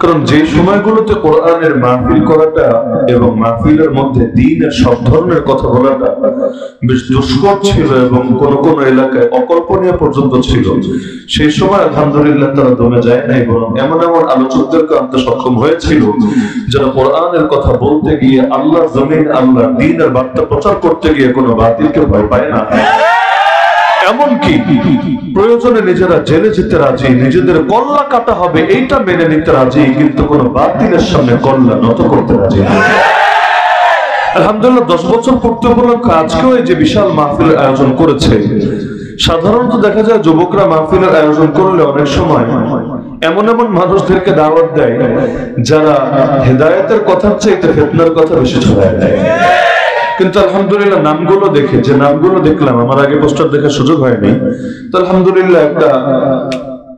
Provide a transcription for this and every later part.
কারণ যে সময়গুলোতে কোরআনের মাহফিল করাটা এবং মাহফিলের মধ্যে দ্বীনের সব ধরনের কথা বলাটা বেশ দুষ্কর ছিল এবং কোন কোন এলাকায় অকল্পনীয় পর্যন্ত ছিল, সেই সময় আলহামদুলিল্লাহ তারা দমে যায় নাই, বরং এমন এমন আলোচকদেরকে আনতে সক্ষম হয়েছিল যারা কোরআনের কথা বলতে গিয়ে আল্লাহর জমিন, আল্লাহর দ্বীনের বার্তা প্রচার করতে গিয়ে কোনো বাতিলকে ভয় পায় না। এমনকি প্রয়োজনে নিজেরা জেলে যেতে রাজি, নিজেদের কল্লা কাটা হবে এইটা মেনে নিতে রাজি, কিন্তু কোন বাতিলের সামনে কল্লা নত করতে রাজি না। আলহামদুলিল্লাহ 10 বছর পূর্তি উপলক্ষে আজকেও এই যে বিশাল মাহফিলের আয়োজন করেছে। সাধারণত দেখা যায় যুবকরা মাহফিলের আয়োজন করলে অনেক সময় এমন এমন মানুষদেরকে দাওয়াত দেয় যারা হেদায়েতের কথার চাইতে ফিতনার কথা বেশি ছড়ায় দেয়। কিন্তু আলহামদুলিল্লাহ নামগুলো দেখে, যে নামগুলো দেখলাম, আমার আগে পোস্টার দেখার সুযোগ হয়নি, তো আলহামদুলিল্লাহ একটা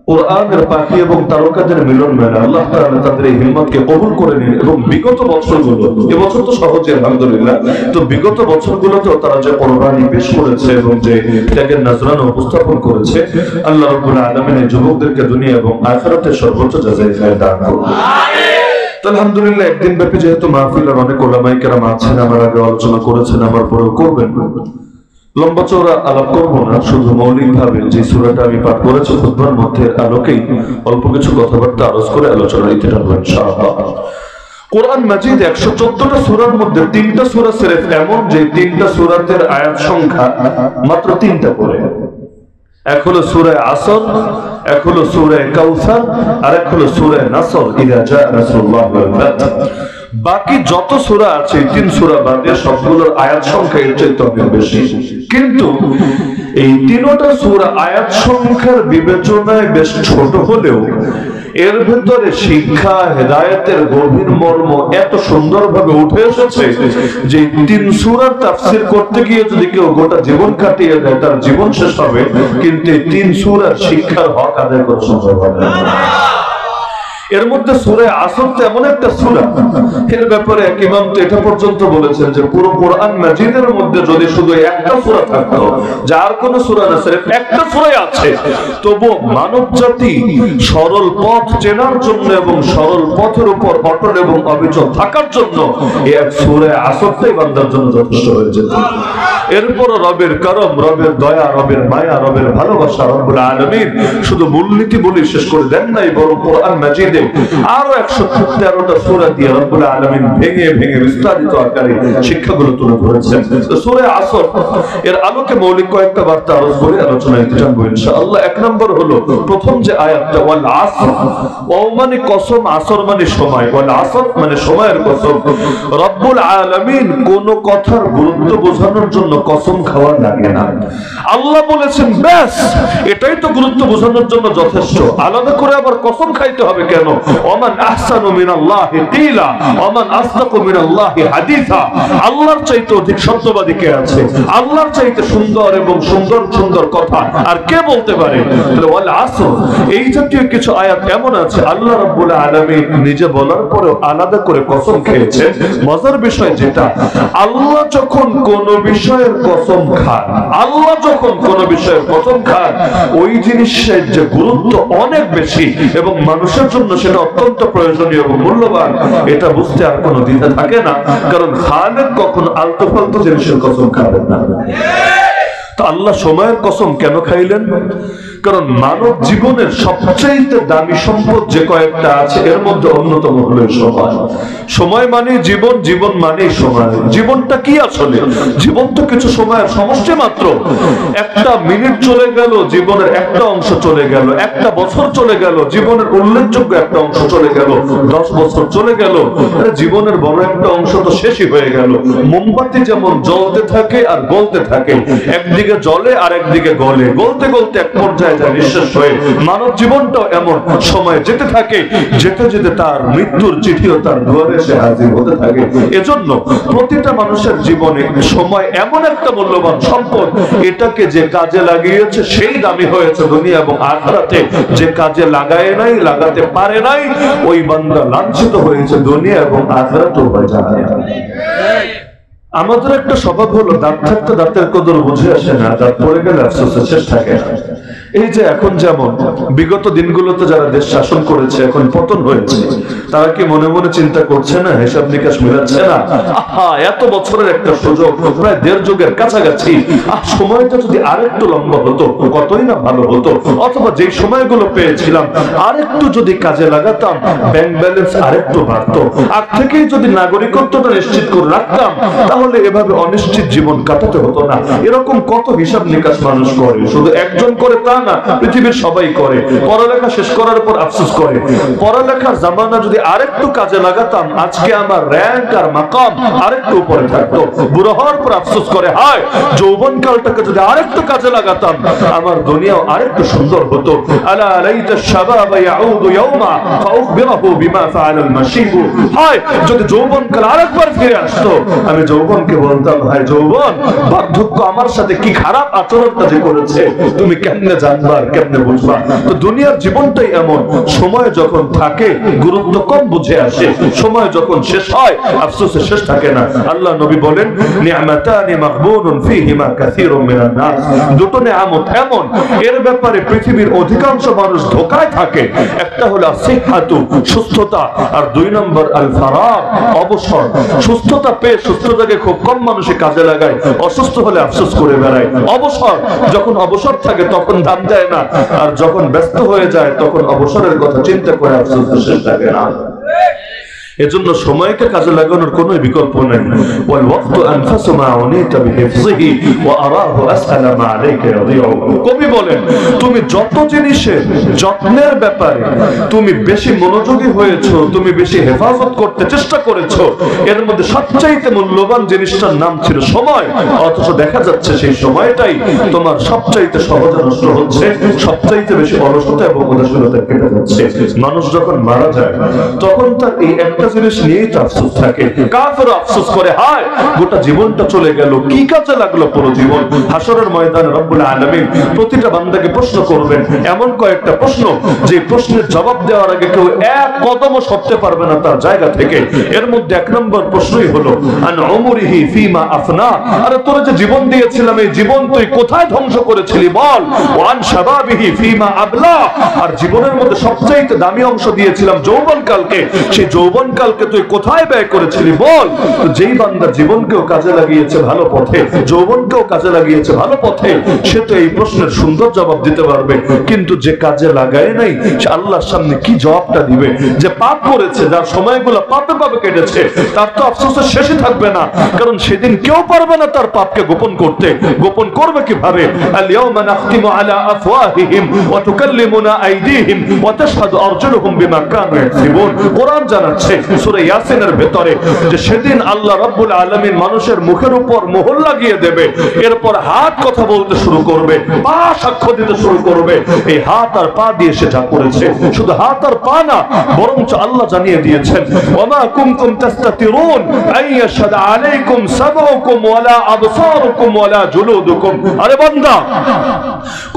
কোরআনের পাখি এবং তারকাদের মিলন মেলা। আল্লাহ তাআলা তাদের এই হিম্মতকে কবুল করে নিন এবং বিগত বছরগুলো, এবছর তো সহজে আলহামদুলিল্লাহ, তো বিগত বছরগুলোতেও তারা যে কোরবানি পেশ করেছে এবং যে ত্যাগের নজরানা উপস্থাপন করেছে, আল্লাহ রাব্বুল আলামিন এই যুবকদেরকে দুনিয়া এবং আখিরাতে সর্বোচ্চ জাযায়ে খায়র দান করুন। আলহামদুলিল্লাহ একদিন ব্যাপী যেহেতু মাহফিলের অনেক ওলামায়ে কেরাম আছেন, আমার আগে আলোচনা করেছেন, আমার পরেও করবেন, লম্বা চওড়া আলাপ করবো না, শুধু মৌলিক ভাবে যে সূরাটা আমি পাঠ করেছি খুতবার মধ্যে আলোকেই অল্প কিছু কথাবার্তা আরজ করে আলোচনা নিতে থাকবো ইনশাআল্লাহ। কোরআন মাজিদ 114টা সূরার মধ্যে 3টা সূরা সিরেফ এমন যে 3টা সূরাতের আয়াত সংখ্যা মাত্র 3টা করে। এক হলো সূরা আসর, এক হলো সূরা কাউসার, আর এক হলো সূরা নাসর, ইযা জা রাসূলুল্লাহ ওয়াল ফাত। বাকি যত সূরা আছে 3 সূরা বাদে সবগুলোর আয়াত সংখ্যা এর চেয়ে অনেক বেশি। কিন্তু এই 3টা সূরা আয়াত সংখ্যার বিবেচনায় বেশ ছোট হলেও এর ভিতরে শিক্ষা, হেদায়েতের গভীর মর্ম এত সুন্দরভাবে উঠে এসেছে যে 3 সূরার তাফসীর করতে গিয়ে যদি কেউ গোটা জীবন কাটিয়ে দেয় তার জীবন শেষ হবে, কিন্তু এই 3 সূরার শিক্ষার হক আদায় করা সম্ভব হবে না। এর মধ্যে সূরা আসর এমন একটা সূরা, এর ব্যাপারে এক ইমাম তো এটা পর্যন্ত বলেছেন যে পুরো কোরআন মাজিদের মধ্যে যদি শুধু একটা সূরা থাকতো, যার কোনো সূরা না, সির্ফ একটা সূরাই আছে, তবু মানব জাতি সরল পথ চেনার জন্য এবং সরল পথের উপর অটল এবং অবিচল থাকার জন্য এই এক সূরা আসরটাই বান্দার জন্য যথেষ্ট হয়ে যেত। এরপর রবের করম, রবের দয়া, রবের মায়া, রবের ভালোবাসা, রব্বুল আলামিন শুধু মূলনীতি বলে শেষ করে দেন নাই, বরং কোরআন মাজিদে আরো 113টা সূরা দিয়ে রব্বুল আলামিন ভেঙে ভেঙে বিস্তারিত আকারে শিক্ষাগুলো তুলে ধরেছেন। তো সূরা আসর এর আলোকে মৌলিক কয়েকটা বার্তা আরজ করে আলোচনায় জানবো ইনশাআল্লাহ। এক নম্বর হলো প্রথম যে আয়াতটা, ওয়াল আসর, ওয়া মানে কসম, আসর মানে সময়, ওয়াল আসর মানে সময়ের কসম। রব্বুল আলামিন কোন কথার গুরুত্ব বোঝানোর জন্য কসম খাওয়া লাগে না। আল্লাহ বলেছেন ব্যাস, এটাই তো গুরুত্ব বোঝানোর জন্য যথেষ্ট, আলাদা করে আবার কসম খাইতে হবে কেন? ওমান আহসানু মিনাল্লাহি কিলা ওমান আসদাকু মিনাল্লাহি হাদিসা। আল্লাহর চাইতে অধিক সত্যবাদী কে আছে? আল্লাহর চাইতে সুন্দর এবং সুন্দর সুন্দর কথা আর কে বলতে পারে? ওয়াল আসর, এই জাতীয় কিছু আয়াত এমন আছে আল্লাহ রাব্বুল আলামিন নিজে বলার পরেও আলাদা করে কসম খেয়েছেন। মজার বিষয় যেটা, আল্লাহ যখন কোন বিষয়ের কসম খান, আল্লাহ যখন কোন বিষয়ের কসম খান, ওই জিনিসের যে গুরুত্ব অনেক বেশি এবং মানুষের জন্য সেটা অত্যন্ত প্রয়োজনীয় এবং মূল্যবান, এটা বুঝতে আর কোনো দ্বিধা থাকে না, কারণ খালেক কখনো আলতু ফালতু জিনিসের কসম খাবেন না। তো আল্লাহ সময়ের কসম কেন খাইলেন? কারণ মানব জীবনের সবচেয়ে দামি সম্পদ যে কয়েকটা আছে এর মধ্যে অন্যতম হলো সময়। সময় মানে জীবন, জীবন মানে সময়। জীবনটা কি আসলে? জীবন তো কিছু সময়ের সমষ্টি মাত্র। একটা মিনিট চলে গেল, জীবনের একটা অংশ চলে গেল। একটা বছর চলে গেল, জীবনের উল্লেখযোগ্য একটা অংশ চলে গেল। 10 বছর চলে গেল, জীবনের বড় একটা অংশ তো শেষই হয়ে গেল। মোমবাতি যেমন জ্বলতে থাকে আর গলতে থাকে, একদিকে জ্বলে আর একদিকে গলে, গলতে গলতে এক পর্যায়ে নিঃশেষ হয়ে মানব জীবনটাও এমন সময় যেতে থাকে, যেতে যেতে তার মৃত্যুর চিঠিও তার দুয়ারে এসে হাজির হতে থাকে। এজন্য প্রতিটা মানুষের জীবনে সময় এমন একটা মূল্যবান সম্পদ, এটাকে যে কাজে লাগিয়েছে সেই দামি হয়েছে দুনিয়া এবং আখিরাতে। যে কাজে লাগায় নাই, লাগাতে পারে নাই, ওই বান্দা লাঞ্ছিত হয়েছে দুনিয়া এবং আখিরাতেও জাহান্নামে। আমাদের একটা স্বভাব হলো দাঁত থাকতে দাঁতের কদর বুঝে আসে না, দাঁত পড়ে গেলে আফসোসের শেষ থাকে না। এই যে এখন যেমন বিগত দিনগুলোতে যারা দেশ শাসন করেছে এখন পতন হয়েছে, তারা কি মনে মনে চিন্তা করছে না, হিসাব নিকাশ মিলাচ্ছে না? আহা, এত বছরের একটা সুযোগ, প্রায় 1.5 যুগের কাছাকাছি, সময়টা যদি আরেকটু লম্বা হতো কতই না ভালো হতো। অথবা যেই সময়গুলো পেয়েছিলাম আরেকটু যদি কাজে লাগাতাম, ব্যাংক ব্যালেন্স আরেকটু বাড়তো। আগ থেকেই যদি নাগরিকত্বটা নিশ্চিত করে রাখতাম, তাহলে এভাবে অনিশ্চিত জীবন কাটাতে হতো না। এরকম কত হিসাব নিকাশ মানুষ করে, শুধু একজন করে তা না, পৃথিবীর সবাই করে। পড়ালেখা শেষ করার পর আফসোস করে, পড়ালেখার জামানা যদি আরেকটু কাজে লাগাতাম, আজকে আমার র্যাঙ্ক আর মাকাম আরেকটু উপরে থাকতো। বুড়ো হওয়ার পর আফসোস করে, হায় যৌবন কালটাকে যদি আরেকটু কাজে লাগাতাম, আমার দুনিয়াও আরেকটু সুন্দর হতো। আলা লাইতা শাবাবা ইয়াউদু ইয়াওমা ফাউখবিরহু বিমা ফাআলাল মাশীব। হায় যদি যৌবন কাল আরেকবার ফিরে আসতো, আমি যৌবনকে বলতাম, হায় যৌবন, বার্ধক্য আমার সাথে কি খারাপ আচরণটা যে করেছে, তুমি কেমনে জানবা, কেমনে বুঝবা? তো দুনিয়ার জীবনটাই এমন, সময় যখন থাকে গুরুত্ব কম বুঝে আসে, সময় যখন শেষ হয় আফসোসে শেষ থাকে না। আল্লাহ নবী বলেন, নি'মাতানি মাগবুনুন ফীহিমা কাসীরুম মিনান নাস। দুটো নিয়ামত এমন, এর ব্যাপারে পৃথিবীর অধিকাংশ মানুষ ধোঁকায় থাকে। একটা হলো সিহহাতু, সুস্থতা, আর 2 নম্বর আল ফারাগ, অবসর। সুস্থতা পেয়ে সুস্থতাকে খুব কম মানুষে কাজে লাগায়, অসুস্থ হলে আফসোস করে বেড়ায়। অবসর, যখন অবসর থাকে তখন দাম দেয় না, আর যখন ব্যস্ত হয়ে যায় তখন অবসরের কথা চিন্তা করে আফসোস শেষ থাকে না। এজন্য সময়কে কাজে লাগানোর কোনো বিকল্প নাই। ওয়াল ওয়াক্তু আনফাসু মা উনিতা বিহিফযিহি ওয়া আরাহু আসআলা মা আলাইকা ইয়াদিউ। কবি বলেন, তুমি যত জিনিসের যত্নের ব্যাপারে তুমি বেশি মনোযোগী হয়েছো, তুমি বেশি হেফাজত করতে চেষ্টা করেছো, এর মধ্যে সবচাইতে মূল্যবান জিনিসটার নাম ছিল সময়। অথচ দেখা যাচ্ছে সেই সময়টাই তোমার সবচাইতে সহজে নষ্ট হচ্ছে, সবচাইতে বেশি অলসতা এবং উদাসীনতা কেটে যাচ্ছে। মানুষ যখন মারা যায় তখন তার এই একটা জিনিস নিয়েই তো আফসোস থাকে। কাফেরও আফসোস করে, হায় গোটা জীবনটা চলে গেল, কি কাজে লাগলো পুরো জীবন। হাসরের ময়দানে রব্বুল আলামিন প্রতিটা বান্দাকে প্রশ্ন করবেন, এমন কয়েকটা প্রশ্ন যে প্রশ্নের জবাব দেওয়ার আগে কেউ এক কদমও সরতে পারবে না তার জায়গা থেকে। এর মধ্যে 1 নম্বর প্রশ্নই হলো আন উমরিহি ফিমা আফনা। আরে তোর যে জীবন দিয়েছিলাম, এই জীবন তুই কোথায় ধ্বংস করেছিলি বল। ওয়ান শাবাবিহি ফিমা আবলা। আর জীবনের মধ্যে সবচাইতে দামি অংশ দিয়েছিলাম যৌবনকালকে, সেই যৌবনকালকে তুই কোথায় ব্যয় করেছিলি বল। তো যেই বান্দা জীবনকেও কাজে লাগিয়েছে ভালো পথে, যৌবনকেও কাজে লাগিয়েছে ভালো পথে, সে তো এই প্রশ্নের সুন্দর জবাব দিতে পারবে। কিন্তু যে কাজে লাগায় নাই, সে আল্লাহর সামনে কি জবাবটা দিবে? যে পাপ করেছে, যার সময়গুলো পাপে পাপে কেটেছে, তার তো আফসোসের শেষই থাকবে না, কারণ সেদিন কেউ পারবে না তার পাপকে গোপন করতে। গোপন করবে কিভাবে? আল ইয়াওমা নাখতিমু আলা আফওয়াহিহিম ওয়া তুকাল্লিমুনা আইদিহিম ওয়া তাশহাদু আরজুলুহুম বিমা কানু ইয়াকসিবুন। কোরআন জানাচ্ছে সূরা ইয়াসিনের ভেতরে যে সেদিন আল্লাহ রাব্বুল আলামিন মানুষের মুখের উপর মোহর লাগিয়ে দেবে, এরপর হাত কথা বলতে শুরু করবে, পা সাক্ষ্য দিতে শুরু করবে। এই হাত আর পা দিয়ে সে যা করেছে, শুধু হাত আর পা না, বরঞ্চ আল্লাহ জানিয়ে দিয়েছেন ওয়ামা কুনতুম তাস্তাতিরুন আইয়াশহাদা আলাইকুম সামউকুম ওয়ালা আবসারুকুম ওয়ালা জুলুদুকুম। আরে বান্দা,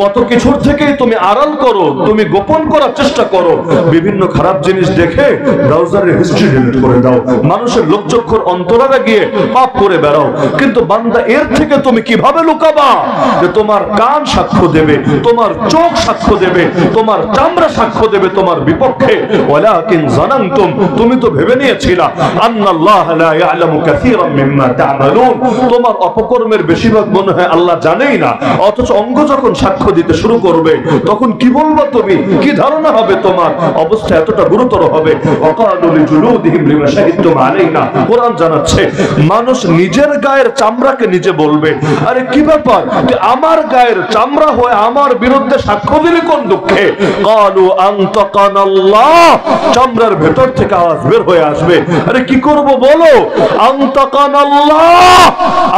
কত কিছুর থেকেই তুমি আড়াল করো, তুমি গোপন করার চেষ্টা করো। বিভিন্ন খারাপ জিনিস দেখে ব্রাউজারের হিস্ট্রি ডিলিট করে দাও, মানুষের লোকচক্ষুর অন্তরালে গিয়ে পাপ করে বেড়াও। কিন্তু বান্দা, এর থেকে তুমি কিভাবে লুকাবা? যে তোমার কান সাক্ষ্য দেবে, তোমার চোখ সাক্ষ্য দেবে, তোমার চামড়া সাক্ষ্য দেবে তোমার বিপক্ষে। ওয়ালাকিন জানানতুম, তুমি তো ভেবে নিয়েছিলা আন্নাল্লাহ লা ইয়ালামু কাসীরাম মিম্মা তা'মালুন, তোমার অপকর্মের বেশিরভাগ মনে হয় আল্লাহ জানেই না। অথচ অঙ্গ যখন সাক্ষ্য দিতে শুরু করবে তখন কি বলবো তুমি? কি ধারণা হবে তোমার? অবস্থা এতটা গুরুতর হবে। ওয়াকালু লিজুলুদিহিম লিমা শাহিদতুম আলাইনা। কোরআন জানাচ্ছে মানুষ নিজের গায়ের চামড়াকে নিজে বলবে, আরে কি ব্যাপার, আমার গায়ের চামড়া হয়ে আমার বিরুদ্ধে সাক্ষ্য দিলে কোন দুঃখে? ক্বালু আনতাকানাল্লাহ, চামড়ার ভেতর থেকে আওয়াজ বের হয়ে আসবে, আরে কি করব বলো। আনতাকানাল্লাহ,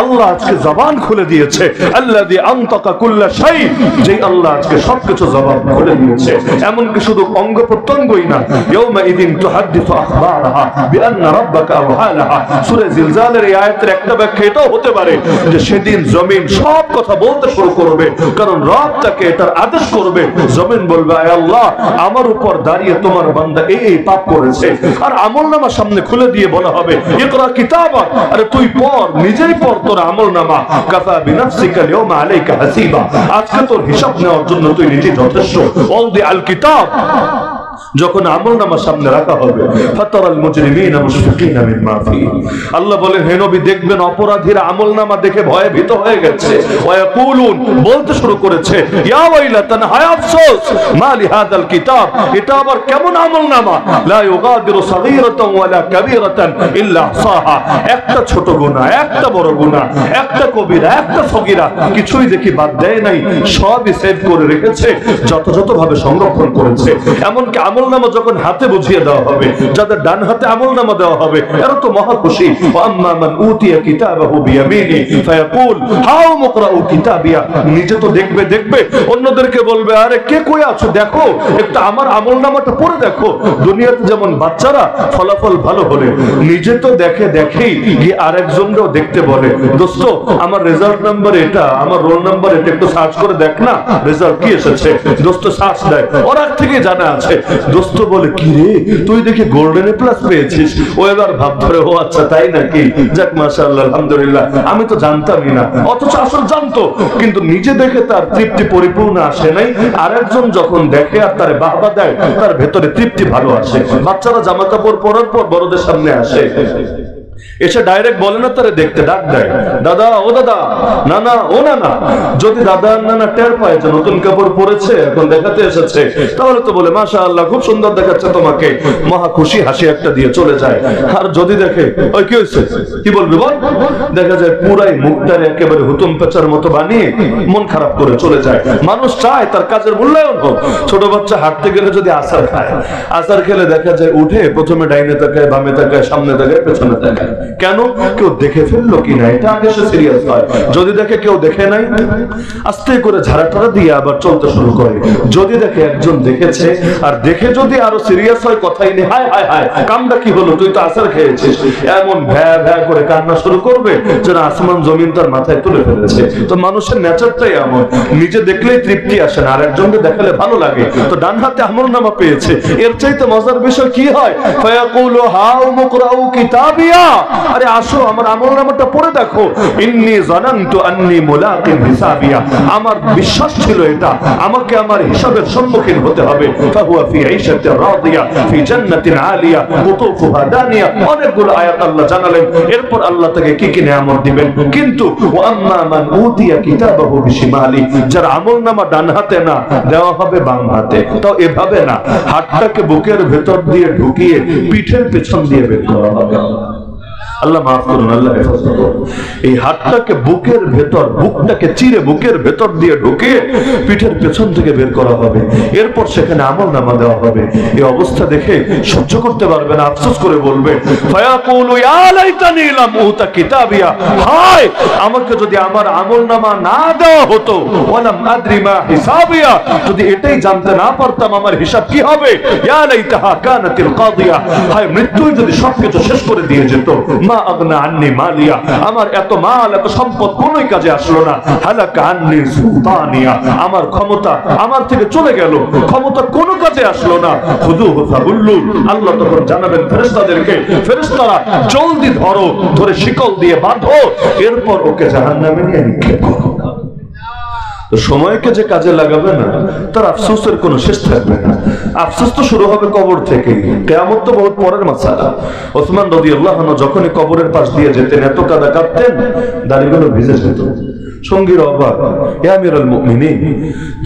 আল্লাহ আজকে জবান খুলে দিয়েছে। আল্লাযী আনতাকা কুল্লা শাই, যেই আল্লাহ আজকে সবকিছু জবান খুলে দিয়েছে। এমনকি শুধু অঙ্গ প্রত্যঙ্গই না, ইয়াউমা ইদিন তুহাদ্দিসু আখবার নারাহা বিআন্না রাব্বাকা আওহালাহা। সূরা জিলজালের এই আয়াতের একটা ব্যাখ্যা এটাও হতে পারে যে সেদিন জমিন সব কথা বলতে শুরু করবে, কারণ রব তাকে এটার আদেশ করবে। জমিন বলবে, আয় আল্লাহ, আমার উপর দাঁড়িয়ে তোমার বান্দা এই পাপ করেছে। আর আমলনামা সামনে খুলে দিয়ে বলা হবে, ইকরা কিতাবাক, আরে তুই পড়, নিজেই পড় তোর আমলনামা। কাফা বিনাফসিকা আল-ইয়াওমা আলাইকা হাসিবা, আজকে তোর হিসাব নেওয়ার জন্য তুই নিজে যথেষ্ট। ওয়াদি আল কিতাব, যখন আমলনামা সামনে রাখা হবে, ফাতারাল মুজরিমিনা মুশফিকিনা মিম্মা ফিহি, আল্লাহ বলেন হে নবী দেখবেন অপরাধীরা আমলনামা দেখে ভয়ে ভীত হয়ে গেছে। ওয়া ইয়াকুলুন, বলতে শুরু করেছে, ইয়া ওয়াইলাতানা, হায় আফসোস, মা লিহাদাল কিতাব, এটা আবার কেমন আমলনামা, লা ইউগাদিরু সাগীরাতান ওয়ালা কাবীরাতান ইল্লা আহসাহা, একটা ছোট গুনাহ, একটা বড় গুনাহ, একটা কবিরা, একটা সগীরা কিছুই দেখি বাদ দেয় নাই, সবই সেভ করে রেখেছে, যথাযথভাবে সংরক্ষণ করেছে। এমনকি আমলনামা যখন হাতে বুঝিয়ে দেওয়া হবে, যাদের ডান হাতে আমলনামা দেওয়া হবে, এরা তো মহা খুশি। আম্মা মান উতিয়া কিতাবাহু বিয়ামিনি ফায়াকুল হাউ মুকরাউ কিতাবিয়া, নিজে তো দেখবে, অন্যদেরকে বলবে, আরে কে কই আছো, দেখো একটা আমার আমলনামাটা পড়ে দেখো। দুনিয়াতে যেমন বাচ্চারা ফলাফল ভালো হলে নিজে তো দেখেই গিয়ে আরেকজনকেও দেখতে বলে, দোস্ত আমার রেজাল্ট নাম্বার এটা, আমার রোল নাম্বার এটা, একটু সার্চ করে দেখ না রেজাল্ট কি এসেছে। দোস্ত সার্চ দেয়, ওর আগ থেকে জানা আছে। দোস্ত বলে, কি রে তুই দেখি গোল্ডেন প্লাস পেয়েছিস। ও এবার ভাব ধরে, ও আচ্ছা তাই নাকি, যাক মাশাআল্লাহ আলহামদুলিল্লাহ, আমি তো জানতামই না। অথচ আসল জানতো, কিন্তু নিজে দেখে তার তৃপ্তি পরিপূর্ণ আসে নাই। আরেকজন যখন দেখে আর তার বাহবা দেয়, তার ভেতরে তৃপ্তি ভালো আসে। বাচ্চারা জামা কাপড় পরার পর বড়দের সামনে আসে, এসে ডাইরেক্ট বলে না, তারে দেখতে ডাক দেয়, দাদা ও দাদা, নানা ও নানা। যদি দাদা নানা টের পায় যে নতুন কাপড় পরেছে, এখন দেখাতে এসেছে, তাহলে তো বলে মাশাআল্লাহ খুব সুন্দর দেখাচ্ছে তোমাকে, মহা খুশি হাসি একটা দিয়ে চলে যায়। আর যদি দেখে ওই কি হয়েছে, কি বলবে বল, দেখা যায় পুরাই মুখটারে একেবারে হুতুম পেঁচার মতো বানিয়ে মন খারাপ করে চলে যায়। মানুষ চায় তার কাজের মূল্যায়ন হোক। ছোট বাচ্চা হাঁটতে গেলে যদি আচার খায়, আচার খেলে দেখা যায় উঠে প্রথমে ডাইনে তাকায়, বামে তাকায়, সামনে তাকায়, পেছনে তাকায়। কেন? কেউ দেখে ফেললো কিনা, এটা আগে সে সিরিয়াস হয়। যদি দেখে কেউ দেখে নাই, আস্তে করে ঝাড়াটারা দিয়ে আবার চলতে শুরু করে। যদি দেখে একজন দেখেছে, আর দেখে যদি আরো সিরিয়াস হয়, কথাই নেই, হায় হায় হায় কামটা কি হলো, তুই তো আচার খেয়েছিস, এমন ভ্যা ভ্যা করে কান্না শুরু করবে যেন আসমান জমিন তার মাথায় তুলে ফেলেছে। তো মানুষের নেচারটাই এমন, নিজে দেখলেই তৃপ্তি আসে না, আর একজনকে দেখালে ভালো লাগে। তো ডান হাতে আমলনামা পেয়েছে, এর চাইতে মজার বিষয় কি হয়, ফায়াকুলু হাউ মুকরাউ কিতাবিয়া, আরে আসো আমার আমলনামাটা পড়ে দেখো। ইন্নী জানানতু আন্নী মুলাকিন হিসাবিয়া, আমার বিশ্বাস ছিল এটা, আমাকে আমার হিসাবের সম্মুখীন হতে হবে। ফাহুয়া ফি ঈশাতির রাদিয়া ফি জান্নাতিন আলিয়া কুতুফুহা দানিয়া, অনেকগুলো আয়াত আল্লাহ জানালেন। এরপর আল্লাহ তাকে কি কি নিয়ামত দিবেন। কিন্তু ওয়া আম্মা মান উতিয়া কিতাবাহু বিশিমালি, যার আমলনামা ডান হাতে না, দেওয়া হবে বাম হাতে। তাও এভাবে না, হাতটাকে বুকের ভেতর দিয়ে ঢুকিয়ে পিঠের পেছন দিয়ে বের করা হবে। আল্লাহ মাফ করুন, আল্লাহ হেফাজত করুন। এই হাতটাকে বুকের ভেতর, বুকটাকে চিরে বুকের ভেতর দিয়ে ঢুকিয়ে পিঠের পেছন থেকে বের করা হবে। এরপর সেখানে আমলনামা দেওয়া হবে। এই অবস্থা দেখে সহ্য করতে পারবে না, আফসোস করে বলবে, ফায়াকুলু ইয়া লাইতানি লাম উতা কিতাবিয়া, হায় আমাকে যদি আমার আমলনামা না দেওয়া হতো, ওয়ালাম আদরি মা হিসাবিয়া, যদি এটাই জানতে না পারতাম আমার হিসাব কি হবে, ইয়া লাইতাহা কানাতিল কাদিয়া, হায় মৃত্যুই যদি সবকিছু শেষ করে দিয়ে যেত। মা আগনা আন্নি মালিয়া, আমার এত মাল এত সম্পদ কোনোই কাজে আসলো না। হালাকা আন্নি সুলতানিয়া, আমার ক্ষমতা আমার থেকে চলে গেল, ক্ষমতা কোনো কাজে আসলো না। খুদুহু ফাগুল্লু, আল্লাহ তখন জানাবেন ফেরেশতাদেরকে, ফেরেশতারা জলদি ধরো, ধরে শিকল দিয়ে বাঁধো, এরপর ওকে জাহান্নামে নিয়ে নিক্ষেপ করো। তো সময়কে যে কাজে লাগাবে না, তার আফসোসের কোনো শেষ থাকবে না। আফসোস তো শুরু হবে কবর থেকে, কিয়ামত তো বহুত পরের মাসালা। ওসমান রাদিয়াল্লাহু আনহু যখনই কবরের পাশ দিয়ে যেতেন, এত কাদা কাঁদতেন, দাড়িগুলো ভিজে যেত। সঙ্গীর অবাক, হে আমিরুল মুমিনিন,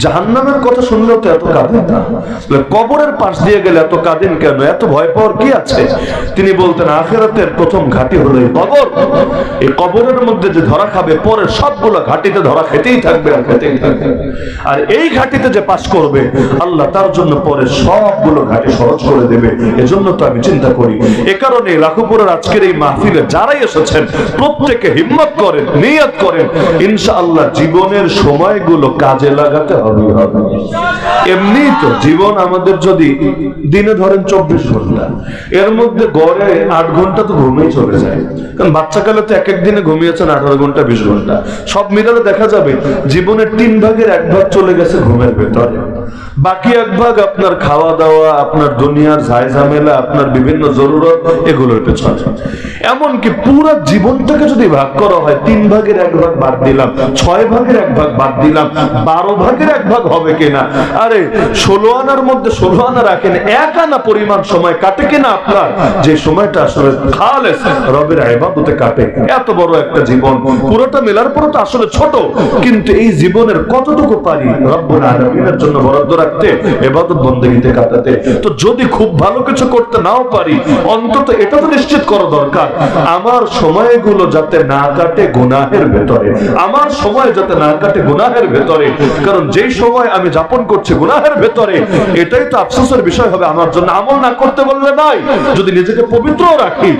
জাহান্নামের কথা শুনলেও তো এত কাঁদেন না, কবরের পাশ দিয়ে গেলে এত কাঁদেন কেন, এত ভয় পাওয়ার কি আছে? তিনি বলতেন, আখিরাতের প্রথম ঘাঁটি হলো এই কবর। এই কবরের মধ্যে যে ধরা খাবে, পরে সবগুলো ঘাঁটিতে ধরা খেতেই থাকবে আর খেতেই থাকবে। আর এই ঘাঁটিতে যে পাশ করবে, আল্লাহ তার জন্য পরে সবগুলো ঘাঁটি সহজ করে দেবে। এজন্য তো আমি চিন্তা করি, এ কারণে লাখুপুরের আজকের এই মাহফিলে যারাই এসেছেন, প্রত্যেকে হিম্মত করেন, নিয়ত করেন, ইনশাআল্লাহ ইনশাআল্লাহ জীবনের সময়গুলো কাজে লাগাতে হবে। এমনি তো জীবন আমাদের যদি দিনে ধরেন 24 ঘন্টা, এর মধ্যে গড়ে 8 ঘন্টা তো ঘুমেই চলে যায়। কারণ বাচ্চাকালে তো এক এক দিনে ঘুমিয়েছেন 18 ঘন্টা 20 ঘন্টা, সব মিলালে দেখা যাবে জীবনের 3 ভাগের 1 ভাগ চলে গেছে ঘুমের ভেতরে। বাকি 1 ভাগ আপনার খাওয়া দাওয়া, আপনার দুনিয়ার ঝামেলা, আপনার বিভিন্ন জরুরত, এগুলোর পেছনে। এমনকি পুরো জীবনটাকে যদি ভাগ করা হয়, 3 ভাগের 1 ভাগ বাদ দিলাম, 6 ভাগের 1 ভাগ বাদ দিলাম, 12 ভাগের 1 ভাগ হবে কিনা? আরে 16 আনার মধ্যে 16 আনা রাখেন, 1 আনা পরিমাণ সময় কাটে কিনা আপনার, যে সময়টা আসলে খালেস রবের ইবাদতে কাটে। এত বড় একটা জীবন, পুরোটা মেলার পর তো আসলে ছোট, কিন্তু এই জীবনের কতটুকু পারি রব্বুল আলামিনের জন্য বরাদ্দ রাখতে, ইবাদত বন্দেগীতে কাটাতে। তো যদি খুব ভালো কিছু করতে নাও পারি, অন্তত এটা তো নিশ্চিত করা দরকার আমার সময়গুলো যাতে না কাটে গুনাহের ভেতরে, আমার সময় যাতে না কাটে গুনাহের ভেতরে। কারণ যেই সময় আমি যাপন করছি গুনাহের ভেতরে, এটাই তো আফসোসের বিষয় হবে আমার জন্য। আমল না করতে বললে নাই, যদি নিজেকে পবিত্র রাখি,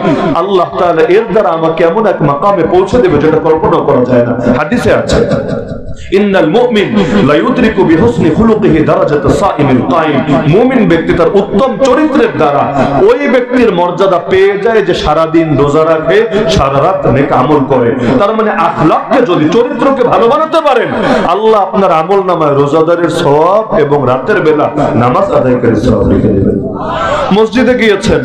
আল্লাহ তাআলা এর দ্বারা আমাকে এমন এক মাকামে পৌঁছে দেবে যেটা কল্পনা করা যায় না। হাদিসে আছে, ইন্নাল মুমিন লা ইউদরিকু বিহুসনি খুলুকিহি দারাজাতাস সাইমিল কাইম। মুমিন ব্যক্তি তার উত্তম চরিত্রের দ্বারা ওই ব্যক্তির মর্যাদা পেয়ে যায় যে সারা দিন রোজা রাখে, সারা রাত নেক আমল করে। তার মানে আখলাককে যদি, চরিত্রকে ভালো বানাতে পারেন, আল্লাহ আপনার আমলনামায় রোজাদারের সওয়াব এবং রাতের বেলা নামাজ আদায়কারীর সওয়াব লিখে দেবেন। মসজিদে গিয়েছেন,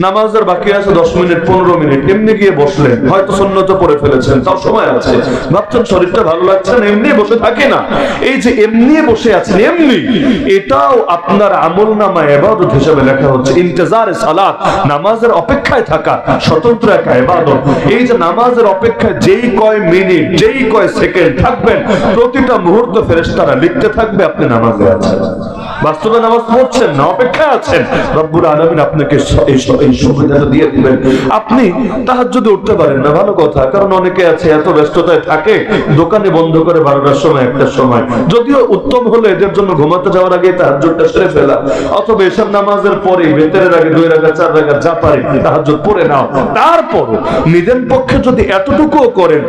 নামাজের বাকি আছে 10 মিনিট 15 মিনিট, এমনি গিয়ে বসলেন, হয়তো সুন্নত পড়ে ফেলেছেন, তাও সময় আছে, ভাবছেন শরীরটা ভালো লাগছে না, এমনি বসে থাকে না। এই যে এমনি বসে আছেন, এমনি, এটাও আপনার আমলনামায় ইবাদত হিসেবে লেখা হচ্ছে। ইন্তেজারে সালাত, নামাজের অপেক্ষায় থাকা স্বতন্ত্র একটা ইবাদত। এই যে নামাজের অপেক্ষায় যেই কয় মিনিট, যেই কয় সেকেন্ড থাকবেন, প্রতিটা মুহূর্ত ফেরেশতারা লিখতে থাকবে আপনি নামাজে আছেন। বাস্তবে নামাজ পড়ছেন না, অপেক্ষায় আছেন, রব্বুল আলামিন আপনাকে এই সুবিধাটা দিয়ে দিবেন। আপনি তাহাজ্জুদে উঠতে পারেন না, ভালো কথা, কারণ অনেকে আছে এত ব্যস্ততায় থাকে, দোকানে বন্ধ করে 12টার সময় 1টার সময়। যদিও উত্তম হলো এদের জন্য ঘুমাতে যাওয়ার আগে তাহাজ্জুদটা সেরে ফেলা, অথবা এসব নামাজের পরে বেতের আগে 2 রাকাত 4 রাকাত যা পারে তাহাজ্জুদ পড়ে নাও। তারপর নিজের পক্ষে যদি এতটুকুও করেন,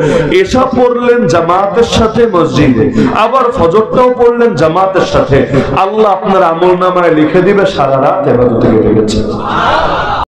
এশা পড়লেন জামাতের সাথে মসজিদে, আবার ফজরটাও পড়লেন জামাতের সাথে, আল্লাহ আপনার আমলনামায় লিখে দিবে সারা রাত ইবাদতে কেটে গেছে।